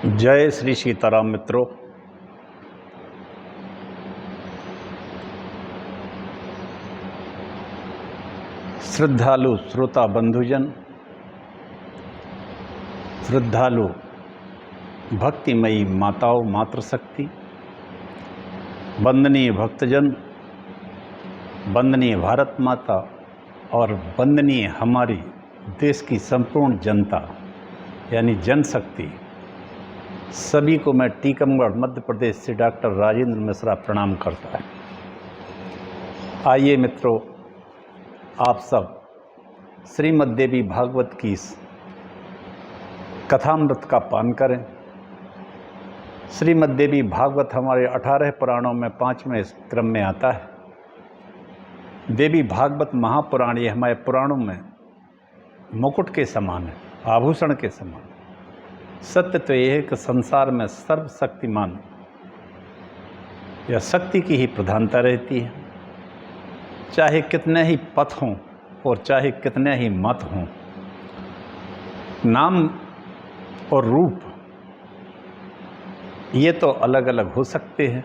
जय श्री सीताराम मित्रों। श्रद्धालु श्रोता बंधुजन, श्रद्धालु भक्तिमयी माताओं, मातृशक्ति, वंदनीय भक्तजन, वंदनीय भारत माता और वंदनीय हमारी देश की संपूर्ण जनता यानी जनशक्ति, सभी को मैं टीकमगढ़ मध्य प्रदेश से डॉक्टर राजेंद्र मिश्रा प्रणाम करता है। आइए मित्रों, आप सब श्रीमद् देवी भागवत की इस कथामृत का पान करें। श्रीमद् देवी भागवत हमारे 18 पुराणों में 5वें क्रम में आता है। देवी भागवत महापुराण ये हमारे पुराणों में मुकुट के समान है, आभूषण के समान। सत्य तो यह है कि संसार में सर्वशक्तिमान या शक्ति की ही प्रधानता रहती है। चाहे कितने ही पथ हों और चाहे कितने ही मत हों, नाम और रूप ये तो अलग अलग हो सकते हैं,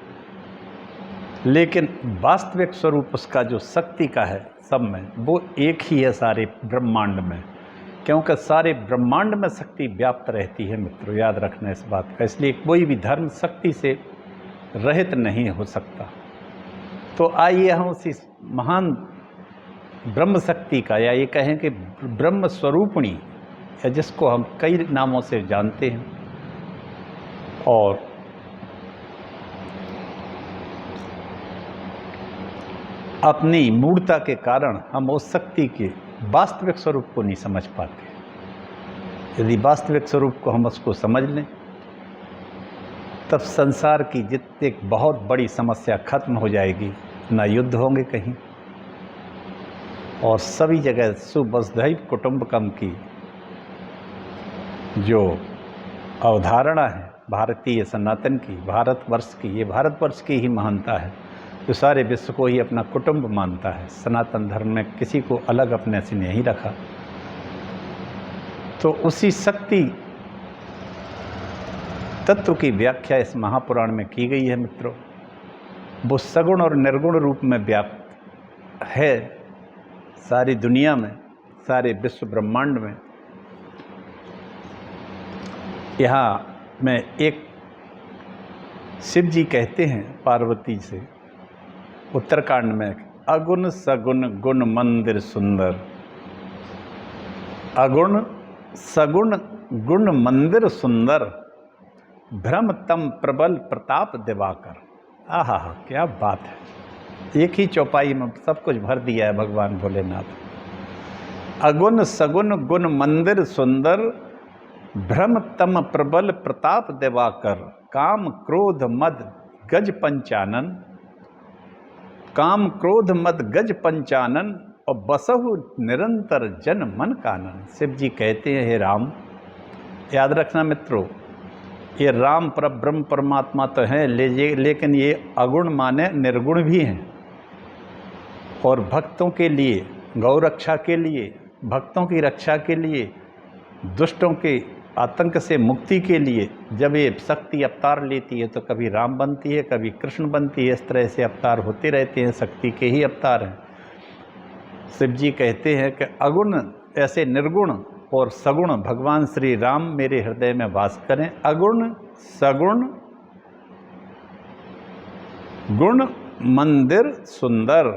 लेकिन वास्तविक स्वरूप उसका जो शक्ति का है सब में, वो एक ही है सारे ब्रह्मांड में। क्योंकि सारे ब्रह्मांड में शक्ति व्याप्त रहती है मित्रों, याद रखना इस बात का। इसलिए कोई भी धर्म शक्ति से रहित नहीं हो सकता। तो आइए हम उसी महान ब्रह्म शक्ति का, या ये कहें कि ब्रह्म स्वरूपिणी, या जिसको हम कई नामों से जानते हैं, और अपनी मूढ़ता के कारण हम उस शक्ति के वास्तविक स्वरूप को नहीं समझ पाते। यदि वास्तविक स्वरूप को हम उसको समझ लें, तब संसार की जितनी बहुत बड़ी समस्या खत्म हो जाएगी। ना युद्ध होंगे कहीं, और सभी जगह सुवसुधैव कुटुंबकम की जो अवधारणा है भारतीय सनातन की, भारतवर्ष की, ये भारतवर्ष की ही महानता है जो सारे विश्व को ही अपना कुटुंब मानता है। सनातन धर्म में किसी को अलग अपने से नहीं रखा। तो उसी शक्ति तत्व की व्याख्या इस महापुराण में की गई है मित्रों। वो सगुण और निर्गुण रूप में व्याप्त है सारी दुनिया में, सारे विश्व ब्रह्मांड में। यहाँ में एक शिव जी कहते हैं पार्वती से उत्तरकांड में, अगुण सगुण गुण मंदिर सुंदर। अगुण सगुण गुण मंदिर सुंदर, भ्रम तम प्रबल प्रताप दिवाकर। आहा, क्या बात है! एक ही चौपाई में सब कुछ भर दिया है भगवान भोलेनाथ। अगुण सगुण गुण मंदिर सुंदर, भ्रम तम प्रबल प्रताप दिवाकर। काम क्रोध मद गज पंचानन, काम क्रोध मद गज पंचानन, और बसहु निरंतर जन मन कानन। शिव जी कहते हैं, हे राम, याद रखना मित्रों, ये राम पर ब्रह्म परमात्मा तो हैं, लेकिन ये अगुण माने निर्गुण भी हैं। और भक्तों के लिए, गौ रक्षा के लिए, भक्तों की रक्षा के लिए, दुष्टों के आतंक से मुक्ति के लिए जब ये शक्ति अवतार लेती है, तो कभी राम बनती है, कभी कृष्ण बनती है। इस तरह से अवतार होते रहते हैं, शक्ति के ही अवतार हैं। शिव जी कहते हैं कि अगुण ऐसे निर्गुण और सगुण भगवान श्री राम मेरे हृदय में वास करें। अगुण सगुण गुण मंदिर सुंदर।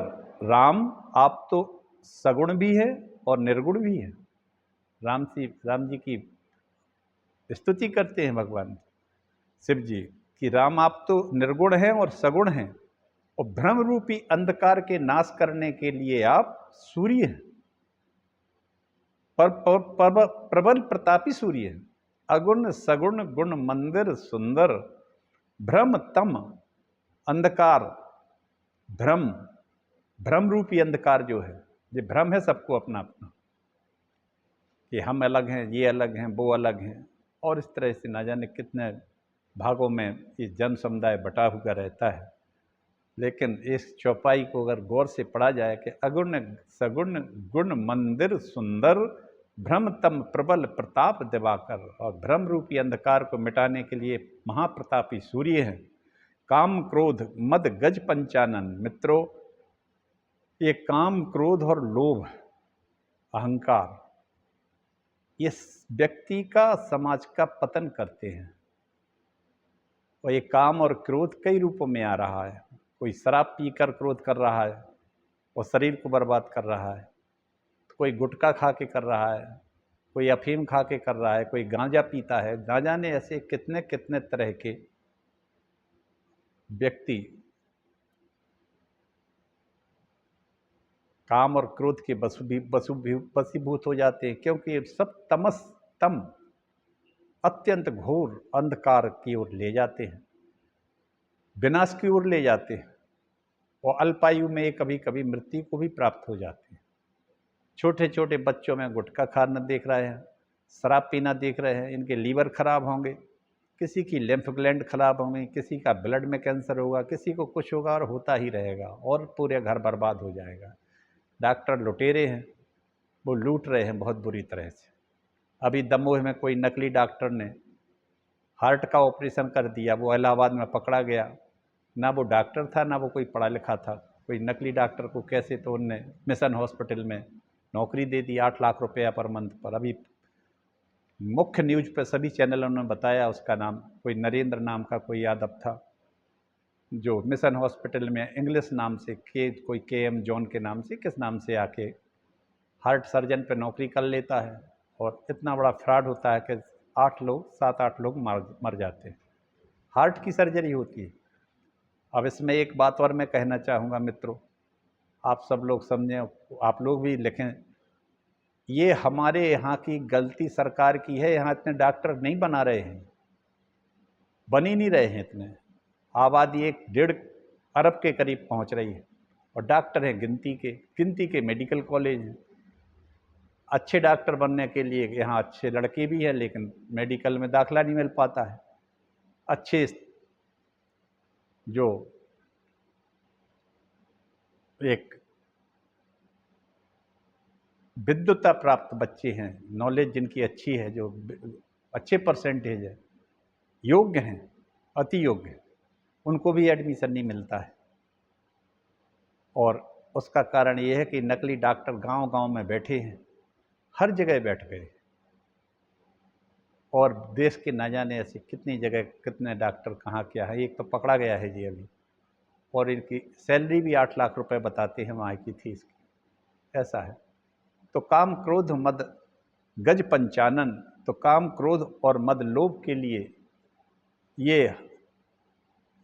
राम, आप तो सगुण भी है और निर्गुण भी है। राम जी की स्तुति करते हैं भगवान शिव जी कि राम, आप तो निर्गुण हैं और सगुण हैं, और भ्रम रूपी अंधकार के नाश करने के लिए आप सूर्य हैं, प्रबल प्रतापी सूर्य हैं। अगुण सगुण गुण मंदिर सुंदर, भ्रम तम अंधकार, भ्रम रूपी अंधकार जो है, ये भ्रम है सबको अपना अपना, कि हम अलग हैं, ये अलग हैं, वो अलग हैं, और इस तरह से ना जाने कितने भागों में ये जन समुदाय बटा हुआ रहता है। लेकिन इस चौपाई को अगर गौर से पढ़ा जाए कि अगुण सगुण गुण मंदिर सुंदर, भ्रम तम प्रबल प्रताप दिवाकर, और भ्रम रूपी अंधकार को मिटाने के लिए महाप्रतापी सूर्य हैं। काम क्रोध मद गज पंचानन। मित्रों, ये काम क्रोध और लोभ अहंकार ये व्यक्ति का समाज का पतन करते हैं। और ये काम और क्रोध कई रूपों में आ रहा है। कोई शराब पीकर क्रोध कर रहा है और शरीर को बर्बाद कर रहा है, तो कोई गुटखा खा के कर रहा है, कोई अफीम खा के कर रहा है, कोई गांजा पीता है। ना जाने ऐसे कितने कितने तरह के व्यक्ति काम और क्रोध के वशीभूत हो जाते हैं, क्योंकि ये सब तम अत्यंत घोर अंधकार की ओर ले जाते हैं, विनाश की ओर ले जाते हैं। और अल्पायु में ये कभी कभी मृत्यु को भी प्राप्त हो जाते हैं। छोटे छोटे बच्चों में गुटखा खाना देख रहे हैं, शराब पीना देख रहे हैं, इनके लीवर खराब होंगे, किसी की लिम्फ ग्लैंड खराब होंगे, किसी का ब्लड में कैंसर होगा, किसी को कुछ होगा, और होता ही रहेगा और पूरे घर बर्बाद हो जाएगा। डॉक्टर लुटेरे हैं, वो लूट रहे हैं बहुत बुरी तरह से। अभी दमोह में कोई नकली डॉक्टर ने हार्ट का ऑपरेशन कर दिया, वो इलाहाबाद में पकड़ा गया। ना वो डॉक्टर था, ना वो कोई पढ़ा लिखा था। कोई नकली डॉक्टर को कैसे तो उनने मिशन हॉस्पिटल में नौकरी दे दी 8 लाख रुपया पर मंथ पर। अभी मुख्य न्यूज़ पर सभी चैनलों ने बताया, उसका नाम कोई नरेंद्र नाम का कोई यादव था, जो मिशन हॉस्पिटल में इंग्लिश नाम से कोई KM जॉन के नाम से किस नाम से आके हार्ट सर्जन पे नौकरी कर लेता है। और इतना बड़ा फ्रॉड होता है कि 7-8 लोग मर जाते हैं। हार्ट की सर्जरी होती है। अब इसमें एक बात और मैं कहना चाहूँगा मित्रों, आप सब लोग समझें, आप लोग भी लिखें, ये हमारे यहाँ की गलती सरकार की है। यहाँ इतने डॉक्टर नहीं बना रहे हैं, बन ही नहीं रहे हैं इतने। आबादी 1-1.5 अरब के करीब पहुँच रही है, और डॉक्टर हैं गिनती के मेडिकल कॉलेज हैं। अच्छे डॉक्टर बनने के लिए यहाँ अच्छे लड़के भी हैं, लेकिन मेडिकल में दाखिला नहीं मिल पाता है। अच्छे जो एक विद्वता प्राप्त बच्चे हैं, नॉलेज जिनकी अच्छी है, जो अच्छे परसेंटेज है, योग्य हैं, अति योग्य हैं, उनको भी एडमिशन नहीं मिलता है। और उसका कारण ये है कि नकली डॉक्टर गांव-गांव में बैठे हैं, हर जगह बैठ गए। और देश के ना जाने ऐसे कितनी जगह कितने डॉक्टर कहाँ क्या है। एक तो पकड़ा गया है जी अभी, और इनकी सैलरी भी 8 लाख रुपए बताते हैं वहाँ की थी इसकी, ऐसा है। तो काम क्रोध मद गज पंचानन, तो काम क्रोध और मद लोभ के लिए ये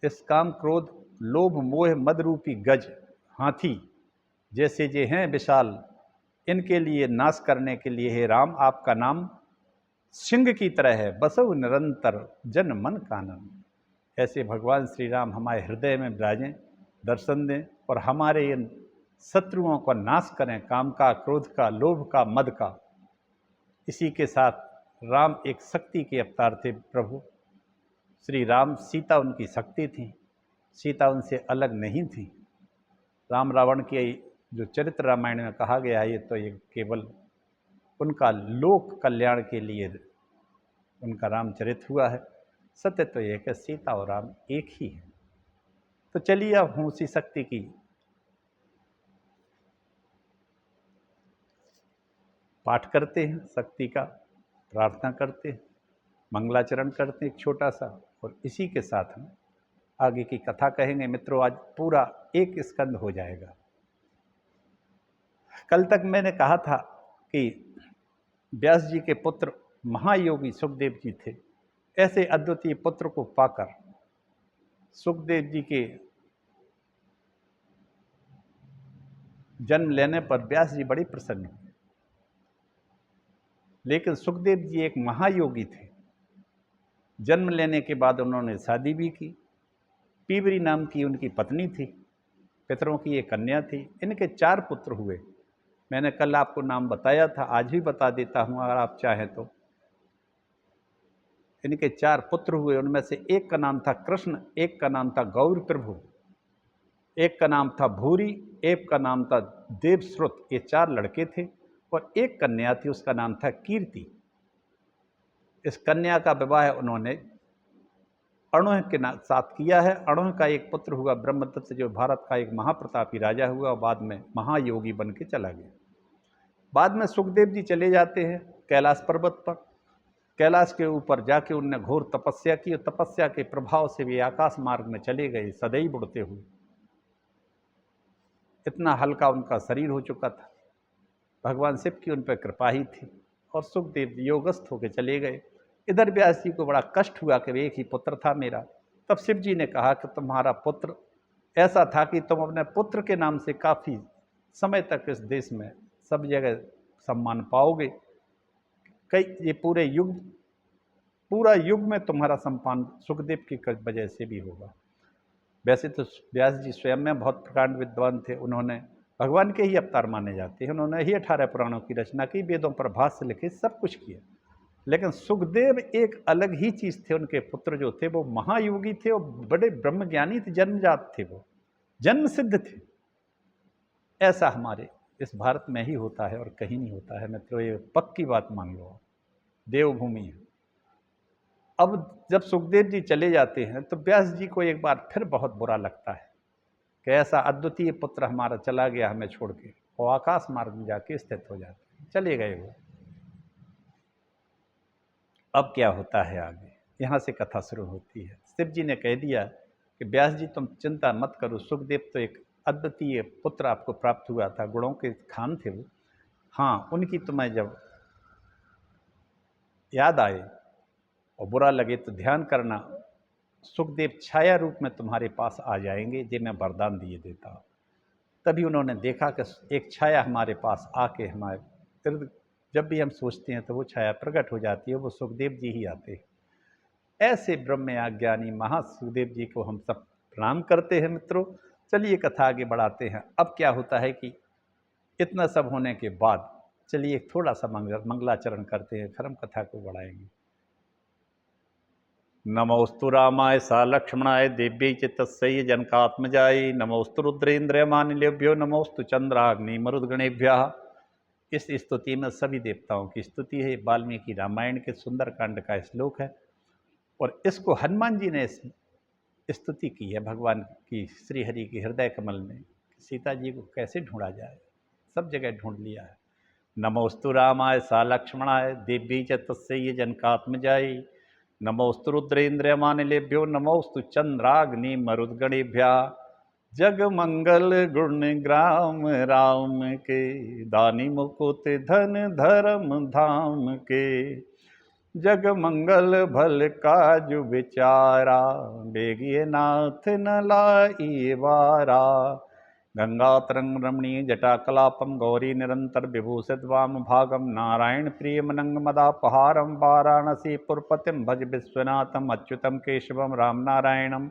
इस काम क्रोध लोभ मोह मद रूपी गज हाथी जैसे जे हैं विशाल, इनके लिए नाश करने के लिए हे राम आपका नाम सिंह की तरह है, बसव निरंतर जन मन कानन। ऐसे भगवान श्री राम हमारे हृदय में विराजें, दर्शन दें और हमारे इन शत्रुओं का नाश करें, काम का, क्रोध का, लोभ का, मद का। इसी के साथ राम एक शक्ति के अवतार थे प्रभु श्री राम। सीता उनकी शक्ति थी, सीता उनसे अलग नहीं थी। राम रावण के जो चरित्र रामायण में कहा गया है, ये तो ये केवल उनका लोक कल्याण के लिए उनका रामचरित हुआ है। सत्य तो ये है कि सीता और राम एक ही है। तो चलिए अब हम उसी शक्ति की पाठ करते हैं, शक्ति का प्रार्थना करते हैं, मंगलाचरण करते हैं एक छोटा सा, और इसी के साथ हम आगे की कथा कहेंगे। मित्रों, आज पूरा एक स्कंद हो जाएगा। कल तक मैंने कहा था कि व्यास जी के पुत्र महायोगी सुखदेव जी थे। ऐसे अद्वितीय पुत्र को पाकर सुखदेव जी के जन्म लेने पर व्यास जी बड़े प्रसन्न हुए। लेकिन सुखदेव जी एक महायोगी थे। जन्म लेने के बाद उन्होंने शादी भी की। पीवरी नाम की उनकी पत्नी थी, पितरों की एक कन्या थी। इनके 4 पुत्र हुए। मैंने कल आपको नाम बताया था, आज भी बता देता हूँ अगर आप चाहें तो। इनके 4 पुत्र हुए, उनमें से एक का नाम था कृष्ण, एक का नाम था गौर प्रभु, एक का नाम था भूरी, एक का नाम था देवश्रुत। ये 4 लड़के थे और एक कन्या थी, उसका नाम था कीर्ति। इस कन्या का विवाह उन्होंने अणुह के साथ किया है। अणुह का एक पुत्र हुआ ब्रह्मदत्त, जो भारत का एक महाप्रतापी राजा हुआ और बाद में महायोगी बन के चला गया। बाद में सुखदेव जी चले जाते हैं कैलाश पर्वत पर। कैलाश के ऊपर जाके उनने घोर तपस्या की और तपस्या के प्रभाव से वे आकाश मार्ग में चले गए, सदैव उड़ते हुए। इतना हल्का उनका शरीर हो चुका था, भगवान शिव की उन पर कृपा ही थी, और सुखदेव जी योगस्थ होकर चले गए। इधर व्यास जी को बड़ा कष्ट हुआ कि एक ही पुत्र था मेरा। तब शिव जी ने कहा कि तुम्हारा पुत्र ऐसा था कि तुम अपने पुत्र के नाम से काफ़ी समय तक इस देश में सब जगह सम्मान पाओगे। ये पूरा युग में तुम्हारा सम्मान सुखदेव की वजह से भी होगा। वैसे तो व्यास जी स्वयं में बहुत प्रकांड विद्वान थे, उन्होंने भगवान के ही अवतार माने जाते हैं। उन्होंने ही 18 पुराणों की रचना की, वेदों पर भाष्य लिखे, सब कुछ किया। लेकिन सुखदेव एक अलग ही चीज़ थे। उनके पुत्र जो थे वो महायोगी थे और बड़े ब्रह्मज्ञानी थे, जन्मजात थे, वो जन्म सिद्ध थे। ऐसा हमारे इस भारत में ही होता है और कहीं नहीं होता है मित्रों, ये पक्की बात मान लो, देवभूमि है। अब जब सुखदेव जी चले जाते हैं तो व्यास जी को एक बार फिर बहुत बुरा लगता है कि ऐसा अद्वितीय पुत्र हमारा चला गया हमें छोड़ के, और आकाश मार्ग में जाके स्थित हो जाते, चले गए वो। अब क्या होता है आगे, यहाँ से कथा शुरू होती है। शिव जी ने कह दिया कि व्यास जी तुम चिंता मत करो, सुखदेव तो एक अद्वितीय पुत्र आपको प्राप्त हुआ था, गुणों के खान थे वो। हाँ, उनकी तुम्हें जब याद आए और बुरा लगे तो ध्यान करना, सुखदेव छाया रूप में तुम्हारे पास आ जाएंगे, जे मैं वरदान दिए देता हूँ। तभी उन्होंने देखा कि एक छाया हमारे पास आके हमारे इर्द, जब भी हम सोचते हैं तो वो छाया प्रकट हो जाती है, वो सुखदेव जी ही आते हैं। ऐसे ब्रह्म ज्ञानी महासुखदेव जी को हम सब प्रणाम करते हैं मित्रों। चलिए कथा आगे बढ़ाते हैं। अब क्या होता है कि इतना सब होने के बाद चलिए थोड़ा सा मंगलाचरण करते हैं, फिर हम कथा को बढ़ाएंगे। नमोस्तु रामाय सा लक्ष्मणाय दिव्यै च तस्यै जनकात्मजाय, नमोस्तु रुद्रेन्द्रयमानिलेभ्यो, नमोस्तु चंद्राग्नि मरुद्गणेभ्यः। इस स्तुति में सभी देवताओं की स्तुति है। वाल्मीकि रामायण के सुंदरकांड का श्लोक है और इसको हनुमान जी ने स्तुति की है भगवान की, श्री हरि के हृदय कमल में। सीता जी को कैसे ढूंढा जाए, सब जगह ढूंढ लिया है। नमोस्तु रामाय सा लक्ष्मणाय दिव्यै च तस्यै जनकात्मजाय, नमोस्तु रुद्रेन्द्रयमानिलेभ्यो, नमोस्तु चंद्राग्नि मरुद्गणेभ्यः। जग मंगल गुण ग्राम राम के, दानी मुकुट धन धर्म धाम के। जग मंगल भल काजु विचारा, बेगिए नाथ न लाई वारा। गंगा तरंग रमणीय जटाकलापम, गौरी निरंतर विभूषित वाम भागम। नारायण प्रिय मनंग मदापहारम, वाराणसी पुरपतिम भज विश्वनाथम। अच्युतम केशवम राम नारायणम,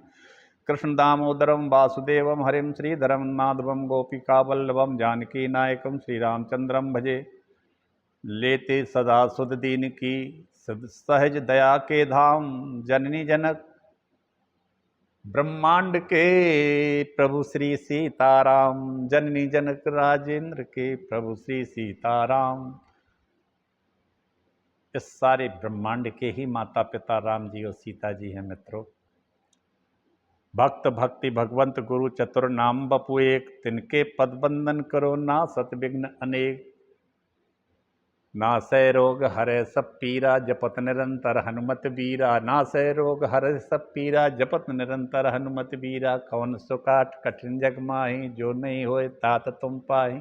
कृष्ण दामोदरम वासुदेवम। हरिम श्रीधरम माधवम, गोपिका वल्लभम जानकी नायकम। श्री रामचंद्रम भजे, लेते सदा सुध दीन की। सहज दया के धाम, जननी जनक ब्रह्मांड के प्रभु श्री सीताराम। जननी जनक राजेंद्र के प्रभु श्री सीताराम। इस सारे ब्रह्मांड के ही माता पिता राम जी और सीता जी हैं मित्रों। भक्त भक्ति भगवंत गुरु चतुर नाम बपु एक, तिनके पद बंदन करो ना सत विघ्न अनेक। नासै रोग हरै सब पीरा, जपत निरंतर हनुमत बीरा। नासै रोग हरै सब पीरा, जपत निरंतर हनुमत बीरा। कौन सुकाट कठिन जग माही, जो नहीं होए तात तुम पाही।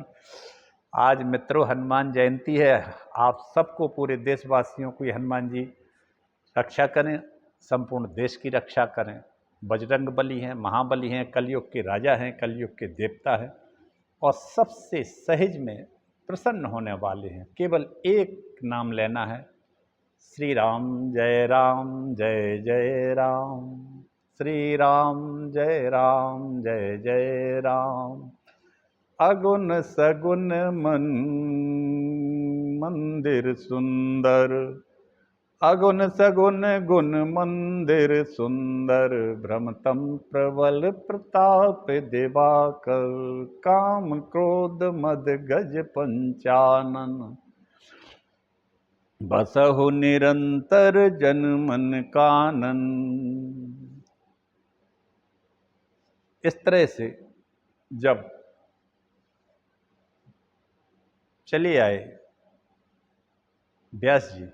आज मित्रों हनुमान जयंती है। आप सबको, पूरे देशवासियों को हनुमान जी रक्षा करें, संपूर्ण देश की रक्षा करें। बजरंग बली हैं, महाबली हैं, कलयुग के राजा हैं, कलयुग के देवता हैं और सबसे सहज में प्रसन्न होने वाले हैं। केवल एक नाम लेना है, श्री राम जय राम जय जय राम। श्री राम जय राम जय जय राम। अगुन सगुन मन मंदिर सुंदर, अगुन सगुन गुण मंदिर सुंदर, भ्रमतम प्रबल प्रताप दिवाकर, काम क्रोध मद गज पंचानन, बसहु निरंतर जन मन कानन। इस तरह से जब चले आए व्यास जी,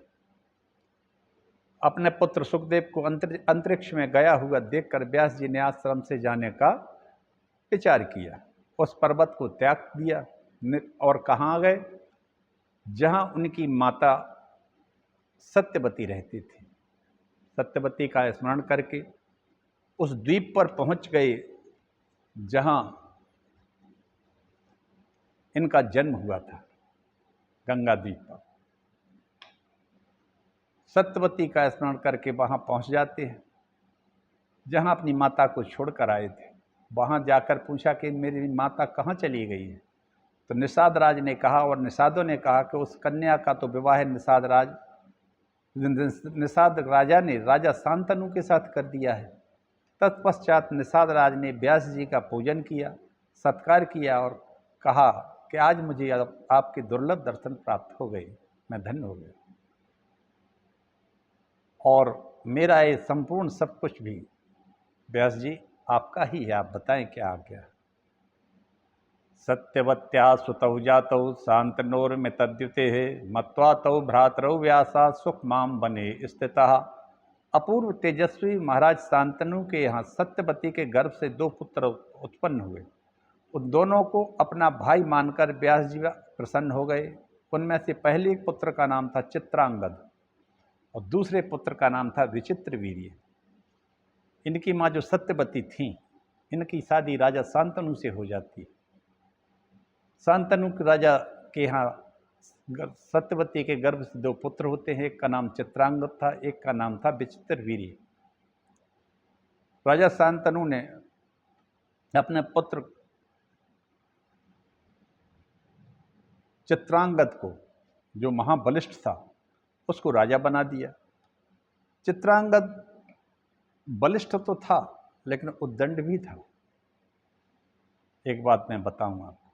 अपने पुत्र सुखदेव को अंतरिक्ष में गया हुआ देखकर व्यास जी ने आश्रम से जाने का विचार किया। उस पर्वत को त्याग दिया और कहाँ गए? जहाँ उनकी माता सत्यवती रहती थी। सत्यवती का स्मरण करके उस द्वीप पर पहुंच गए जहाँ इनका जन्म हुआ था, गंगा द्वीप पर। सत्यवती का स्मरण करके वहाँ पहुँच जाते हैं जहाँ अपनी माता को छोड़कर आए थे। वहाँ जाकर पूछा कि मेरी माता कहाँ चली गई है? तो निषाद राज ने कहा, और निषादों ने कहा कि उस कन्या का तो विवाह निषाद राजा ने राजा शांतनु के साथ कर दिया है। तत्पश्चात निषाद राज ने व्यास जी का पूजन किया, सत्कार किया और कहा कि आज मुझे आपके दुर्लभ दर्शन प्राप्त हो गए, मैं धन्य हो गया, और मेरा ये संपूर्ण सब कुछ भी व्यास जी आपका ही है, आप बताएं क्या आज्ञा। सत्यवत्या सुतौ जातौ शांतनोर्मितद्युते, मत्वा तौ भ्रातरौ व्यासा सुख माम बने स्थितः। अपूर्व तेजस्वी महाराज शांतनु के यहाँ सत्यवती के गर्भ से 2 पुत्र उत्पन्न हुए। उन दोनों को अपना भाई मानकर व्यास जी प्रसन्न हो गए। उनमें से पहले पुत्र का नाम था चित्रांगद और दूसरे पुत्र का नाम था विचित्रवीर्य। इनकी माँ जो सत्यवती थीं, इनकी शादी राजा शांतनु से हो जाती। शांतनु राजा के यहाँ सत्यवती के गर्भ से 2 पुत्र होते हैं, एक का नाम चित्रांगद था, एक का नाम था विचित्रवीर्य। राजा शांतनु ने अपने पुत्र चित्रांगद को, जो महाबलिष्ठ था, उसको राजा बना दिया। चित्रांगद बलिष्ठ तो था लेकिन उद्दंड भी था। एक बात मैं बताऊं आपको,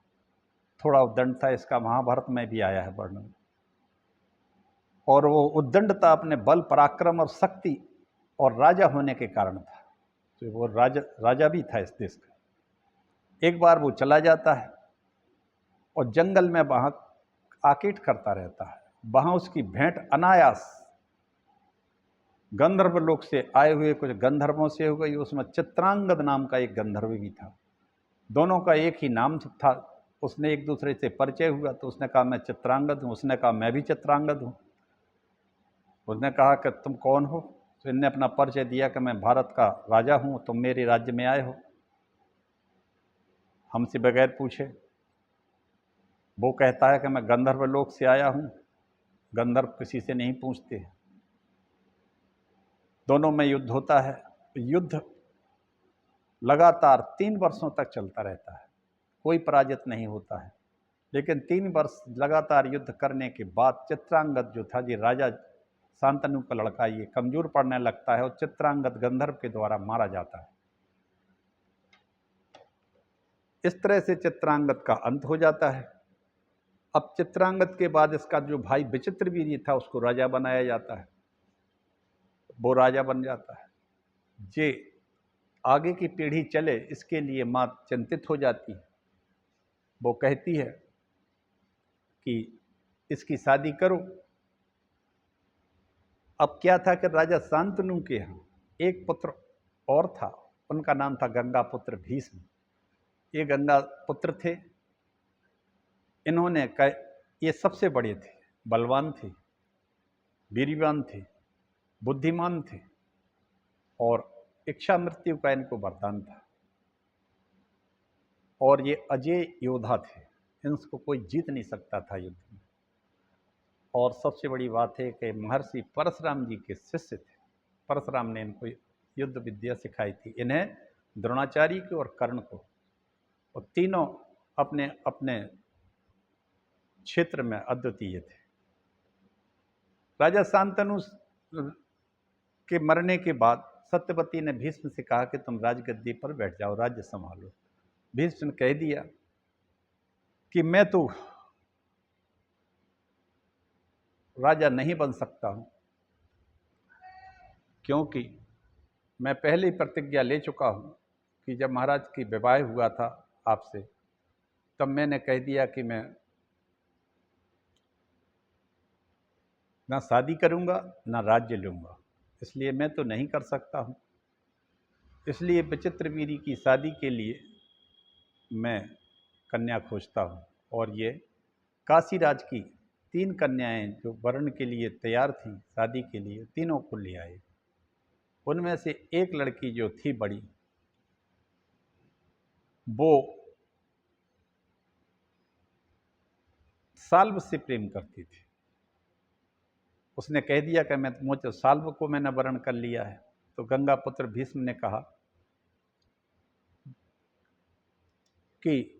थोड़ा उद्दंड था, इसका महाभारत में भी आया है वर्णन। और वो उद्दंडता अपने बल पराक्रम और शक्ति और राजा होने के कारण था। तो वो राजा भी था इस देश का। एक बार वो चला जाता है और जंगल में वहाँ आकेट करता रहता है। वहाँ उसकी भेंट अनायास गंधर्व लोक से आए हुए कुछ गंधर्वों से हो गई। उसमें चित्रांगद नाम का एक गंधर्व भी था। दोनों का एक ही नाम था। उसने एक दूसरे से परिचय हुआ तो उसने कहा मैं चित्रांगद हूँ, उसने कहा मैं भी चित्रांगद हूँ। उसने कहा कि तुम कौन हो? तो इनने अपना परिचय दिया कि मैं भारत का राजा हूँ, तुम मेरे राज्य में आए हो हमसे बगैर पूछे। वो कहता है कि मैं गंधर्व लोक से आया हूँ, गंधर्व किसी से नहीं पूछते। दोनों में युद्ध होता है। युद्ध लगातार 3 वर्षों तक चलता रहता है, कोई पराजित नहीं होता है। लेकिन 3 वर्ष लगातार युद्ध करने के बाद चित्रांगद जो था, ये राजा शांतनु का लड़का, ये कमजोर पड़ने लगता है और चित्रांगद गंधर्व के द्वारा मारा जाता है। इस तरह से चित्रांगद का अंत हो जाता है। अब चित्रांगद के बाद इसका जो भाई विचित्रवीर्य था उसको राजा बनाया जाता है। वो राजा बन जाता है। जे आगे की पीढ़ी चले इसके लिए माँ चिंतित हो जाती है। वो कहती है कि इसकी शादी करो। अब क्या था कि राजा शांतनु के यहाँ एक पुत्र और था, उनका नाम था गंगा पुत्र भीष्म। ये गंगा पुत्र थे। इन्होंने ये सबसे बड़े थे, बलवान थे, वीरवान थे, बुद्धिमान थे और इच्छा मृत्यु का इनको वरदान था। और ये अजय योद्धा थे, इनको कोई जीत नहीं सकता था युद्ध में। और सबसे बड़ी बात है कि महर्षि परशुराम जी के शिष्य थे। परशुराम ने इनको युद्ध विद्या सिखाई थी, इन्हें द्रोणाचार्य को और कर्ण को। और तीनों अपने अपने क्षेत्र में अद्वितीय थे। राजा शांतनु के मरने के बाद सत्यवती ने भीष्म से कहा कि तुम राजगद्दी पर बैठ जाओ, राज्य संभालो। भीष्म ने कह दिया कि मैं तो राजा नहीं बन सकता हूं, क्योंकि मैं पहले ही प्रतिज्ञा ले चुका हूं कि जब महाराज की विवाह हुआ था आपसे, तब मैंने कह दिया कि मैं ना शादी करूंगा ना राज्य लूंगा, इसलिए मैं तो नहीं कर सकता हूं। इसलिए विचित्रवीर्य की शादी के लिए मैं कन्या खोजता हूं। और ये काशीराज की 3 कन्याएं जो वरण के लिए तैयार थीं शादी के लिए, तीनों को ले आए। उनमें से एक लड़की जो थी बड़ी, वो साल्व से प्रेम करती थी। उसने कह दिया कि मैं मुझे साल्व को मैंने वरण कर लिया है। तो गंगा पुत्र भीष्म ने कहा कि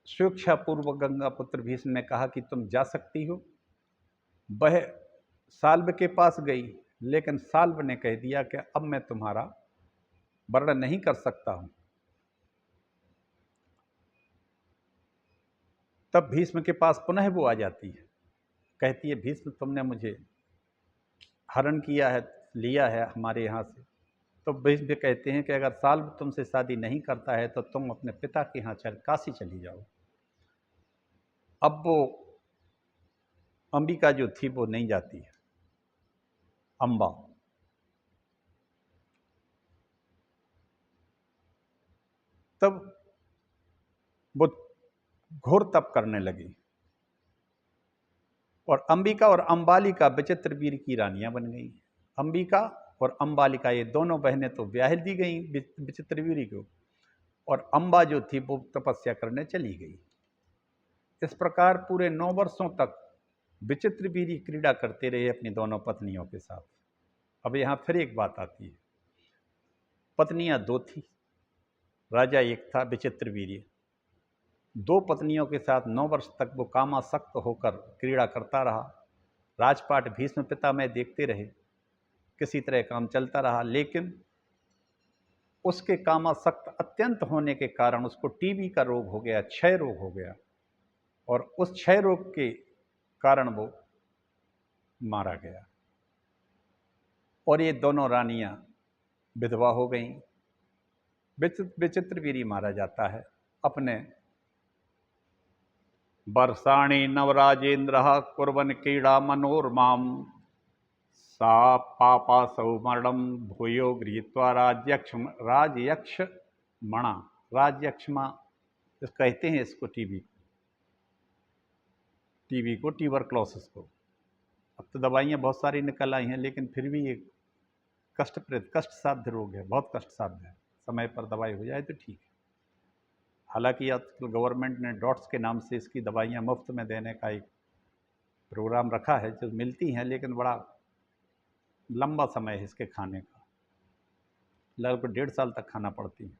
स्वेच्छापूर्वक गंगा पुत्र भीष्म ने कहा कि तुम जा सकती हो। वह साल्व के पास गई, लेकिन साल्व ने कह दिया कि अब मैं तुम्हारा वर्ण नहीं कर सकता हूं। तब भीष्म के पास पुनः वो आ जाती है, कहती है भीष्म तुमने मुझे हरण किया है, लिया है हमारे यहाँ से। तो भीष्म कहते हैं कि अगर साल्व तुमसे शादी नहीं करता है तो तुम अपने पिता के यहाँ काशी चली जाओ। अब वो अंबिका जो थी वो नहीं जाती है, अंबा। तब वो घोर तप करने लगी और अंबिका और अंबालिका विचित्रवीर्य की रानियां बन गई। अंबिका और अंबालिका ये दोनों बहनें तो ब्याह दी गई विचित्रवीर्य को, और अंबा जो थी वो तपस्या करने चली गई। इस प्रकार पूरे 9 वर्षों तक विचित्रवीर्य क्रीड़ा करते रहे अपनी दोनों पत्नियों के साथ। अब यहाँ फिर एक बात आती है, पत्नियां 2 थी, राजा एक था विचित्रवीर्य। 2 पत्नियों के साथ 9 वर्ष तक वो कामासक्त होकर क्रीड़ा करता रहा। राजपाट भीष्म पितामह देखते रहे, किसी तरह काम चलता रहा। लेकिन उसके कामासक्त अत्यंत होने के कारण उसको टीबी का रोग हो गया, क्षय रोग हो गया, और उस क्षय रोग के कारण वो मारा गया और ये दोनों रानियां विधवा हो गईं। विचित्रवीर्य मारा जाता है अपने वर्षाणि नवराजेन्द्र कुर्वन् क्रीड़ा मनोरमाम सा पापासौ मरणम भूयो गृहीत्वा राजयक्ष मणा। राजयक्षमा कहते हैं इसको, टीबी को, ट्यूबरक्लोसिस को। अब तो दवाइयाँ बहुत सारी निकल आई हैं, लेकिन फिर भी एक कष्ट साध्य रोग है, बहुत कष्ट साध्य है। समय पर दवाई हो जाए तो ठीक है। हालांकि आजकल गवर्नमेंट ने डॉट्स के नाम से इसकी दवाइयाँ मुफ्त में देने का एक प्रोग्राम रखा है, जो मिलती हैं, लेकिन बड़ा लंबा समय है इसके खाने का, लगभग 1.5 साल तक खाना पड़ती है।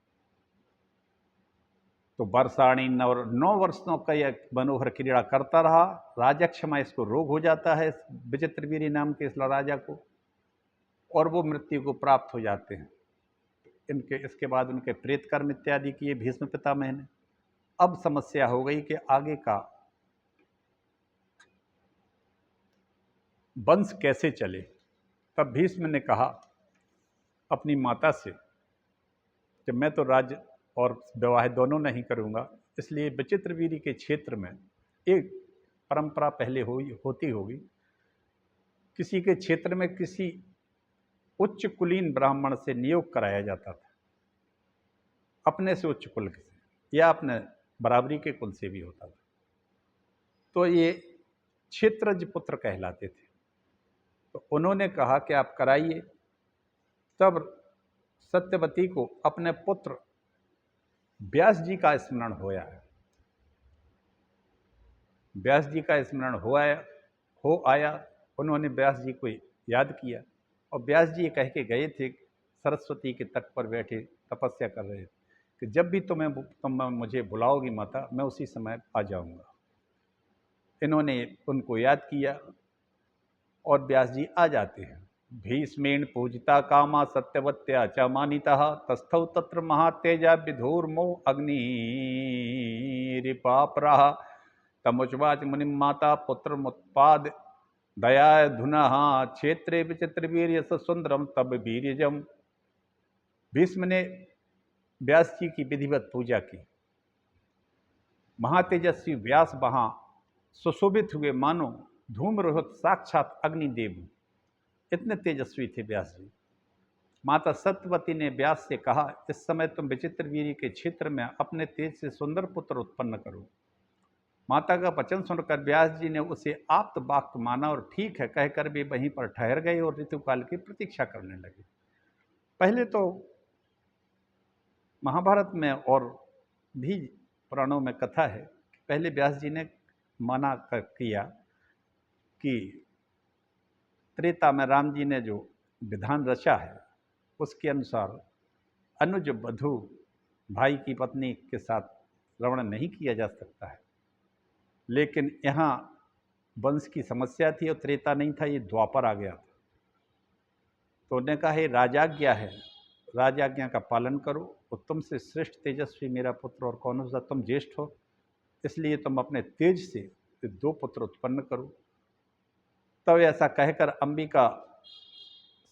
तो वर्षाणी 9 वर्षों का यह मनोहर क्रीड़ा करता रहा। राजक्षमा इसको रोग हो जाता है विचित्रवीर्य नाम के इस राजा को, और वो मृत्यु को प्राप्त हो जाते हैं। इसके बाद उनके प्रेत कर्म इत्यादि किए भीष्म पितामह ने। अब समस्या हो गई कि आगे का वंश कैसे चले। तब भीष्म ने कहा अपनी माता से कि मैं तो राज्य और विवाह दोनों नहीं करूंगा, इसलिए विचित्रवीर्य के क्षेत्र में एक परंपरा पहले होती होगी, किसी के क्षेत्र में किसी उच्च कुलीन ब्राह्मण से नियोग कराया जाता था, अपने से उच्च कुल से, या अपने बराबरी के कुल से भी होता था। तो ये क्षेत्रज पुत्र कहलाते थे। तो उन्होंने कहा कि आप कराइए। तब सत्यवती को अपने पुत्र व्यास जी का स्मरण होया है। व्यास जी का स्मरण हो आया। उन्होंने व्यास जी को याद किया और व्यास जी कह के गए थे, सरस्वती के तट पर बैठे तपस्या कर रहे थे, कि जब भी तुम मुझे बुलाओगी माता, मैं उसी समय आ जाऊंगा। इन्होंने उनको याद किया और व्यास जी आ जाते हैं। भीष्मेण पूजिता कामा सत्यवत्या च मानिता तस्थौ तत्र महातेजा विधूर्मो अग्निरिपापरा तमुचवाच मुनिम माता पुत्र मुत्पाद दया धुना क्षेत्रे विचित्र वीर्य सुंदरम तब वीर्यजम। भीष्म ने व्यास जी की विधिवत पूजा की। महातेजस्वी व्यास वहां सुशोभित हुए मानो धूम्रवत साक्षात अग्निदेव। इतने तेजस्वी थे व्यास जी। माता सत्यवती ने व्यास से कहा, इस समय तुम विचित्र वीर्य के क्षेत्र में अपने तेज से सुंदर पुत्र उत्पन्न करो। माता का वचन सुनकर व्यास जी ने उसे आप्त वाक्य माना और ठीक है कहकर वे वहीं पर ठहर गए और ऋतुकाल की प्रतीक्षा करने लगे। पहले तो महाभारत में और भी पुराणों में कथा है कि पहले व्यास जी ने मना किया कि त्रेता में राम जी ने जो विधान रचा है उसके अनुसार अनुज वधु भाई की पत्नी के साथ श्रवण नहीं किया जा सकता है। लेकिन यहाँ वंश की समस्या थी और त्रेता नहीं था, ये द्वापर आ गया था। तो उन्होंने कहा हे राजाज्ञा है, राजाज्ञा का पालन करो और तुमसे श्रेष्ठ तेजस्वी मेरा पुत्र और कौन हो सकता, तुम ज्येष्ठ हो, इसलिए तुम अपने तेज से 2 पुत्र उत्पन्न करो। तब ऐसा कहकर अंबिका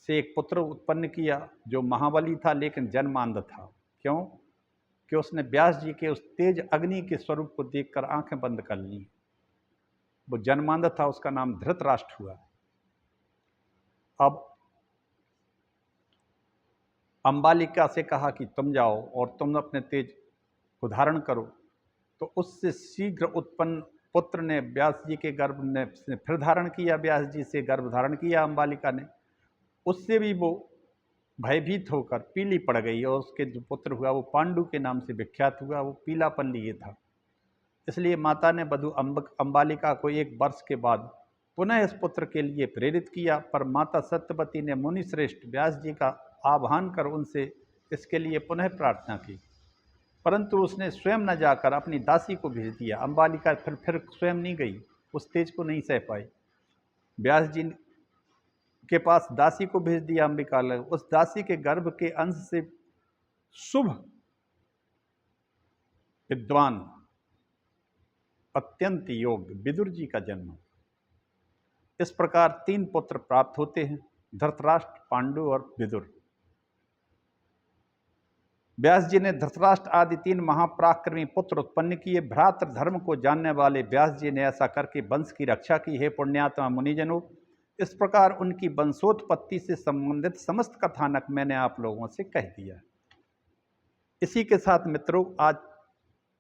से एक पुत्र उत्पन्न किया जो महाबली था लेकिन जन्मांध था। क्यों? कि उसने व्यास जी के उस तेज अग्नि के स्वरूप को देखकर आंखें बंद कर ली। वो जन्मांध था, उसका नाम धृतराष्ट्र हुआ। अब अंबालिका से कहा कि तुम जाओ और तुम अपने तेज को धारण करो। तो उससे शीघ्र उत्पन्न पुत्र ने व्यास जी के गर्भ ने फिर धारण किया, व्यास जी से गर्भ धारण किया अंबालिका ने। उससे भी वो भयभीत होकर पीली पड़ गई और उसके जो पुत्र हुआ वो पांडु के नाम से विख्यात हुआ। वो पीलापन लिए था, इसलिए माता ने वधु अंबालिका को 1 वर्ष के बाद पुनः इस पुत्र के लिए प्रेरित किया। पर माता सत्यवती ने मुनि श्रेष्ठ व्यास जी का आह्वान कर उनसे इसके लिए पुनः प्रार्थना की, परंतु उसने स्वयं न जाकर अपनी दासी को भेज दिया। अंबालिका फिर स्वयं नहीं गई, उस तेज को नहीं सह पाई। व्यास जी के पास दासी को भेज दिया अंबिका ने। उस दासी के गर्भ के अंश से शुभ विद्वान अत्यंत योग्य विदुर जी का जन्म। इस प्रकार 3 पुत्र प्राप्त होते हैं, धृतराष्ट्र, पांडु और विदुर। व्यास जी ने धृतराष्ट्र आदि 3 महापराक्रमी पुत्र उत्पन्न किए। भ्रातृ धर्म को जानने वाले व्यास जी ने ऐसा करके वंश की रक्षा की है। पुण्यात्मा मुनिजनों, इस प्रकार उनकी वंशोत्पत्ति से संबंधित समस्त कथानक मैंने आप लोगों से कह दिया। इसी के साथ मित्रों आज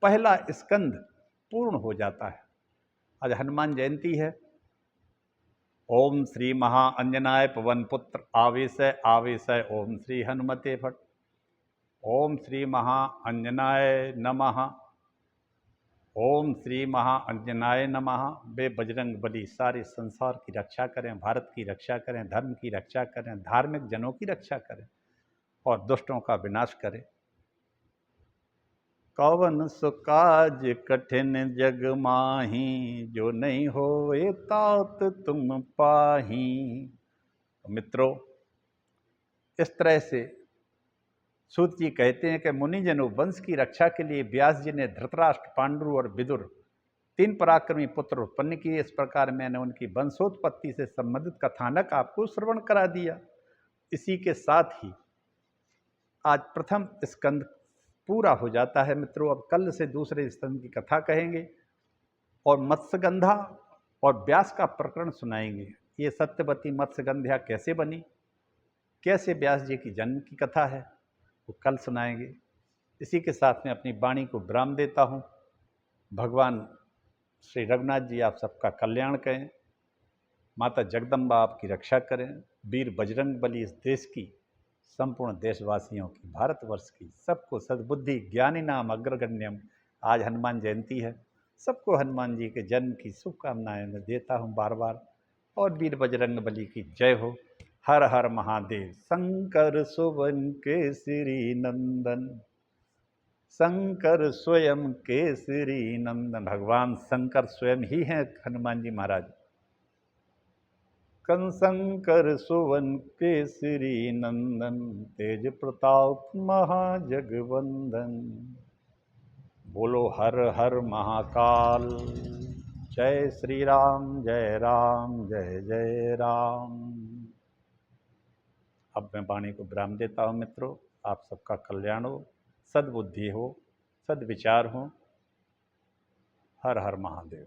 पहला स्कंद पूर्ण हो जाता है। आज हनुमान जयंती है। ओम श्री महा अंजनाय पवन पुत्र आवेशय आवेशय ओम श्री हनुमते भट्ट। ओम श्री महा अंजनाय नमः। ओम श्री महा अंजनाय नमः। वे बजरंग बली सारे संसार की रक्षा करें, भारत की रक्षा करें, धर्म की रक्षा करें, धार्मिक जनों की रक्षा करें और दुष्टों का विनाश करें। कवन सुकाज कठिन जग माही, जो नहीं होए तात तुम पाही। मित्रों, इस तरह से सूत जी कहते हैं कि मुनिजनों, वंश की रक्षा के लिए व्यास जी ने धृतराष्ट्र, पांडु और विदुर 3 पराक्रमी पुत्र उत्पन्न किए। इस प्रकार मैंने उनकी वंशोत्पत्ति से संबंधित कथानक आपको श्रवण करा दिया। इसी के साथ ही आज प्रथम स्कंद पूरा हो जाता है मित्रों। अब कल से दूसरे स्कंद की कथा कहेंगे और मत्स्यगंधा और व्यास का प्रकरण सुनाएंगे। ये सत्यवती मत्स्यगंधा कैसे बनी, कैसे व्यास जी की जन्म की कथा है, वो कल सुनाएंगे। इसी के साथ में अपनी वाणी को विराम देता हूँ। भगवान श्री रघुनाथ जी आप सबका कल्याण करें, माता जगदम्बा आपकी रक्षा करें, वीर बजरंग बली इस देश की, संपूर्ण देशवासियों की, भारतवर्ष की, सबको सद्बुद्धि ज्ञानी नाम अग्रगण्यम। आज हनुमान जयंती है, सबको हनुमान जी के जन्म की शुभकामनाएं मैं देता हूँ बार बार। और वीर बजरंग बली की जय हो। हर हर महादेव। शंकर सुवन केसरी नंदन, शंकर स्वयं केसरी नंदन, भगवान शंकर स्वयं ही हैं हनुमान जी महाराज। शंकर सुवन केसरी नंदन, तेज प्रताप महाजगवंदन। बोलो हर हर महाकाल। जय श्री राम, जय राम, जय जय राम। अब मैं वाणी को विराम देता हूँ मित्रों। आप सबका कल्याण हो, सद्बुद्धि हो, सद्विचार हो। हर हर महादेव।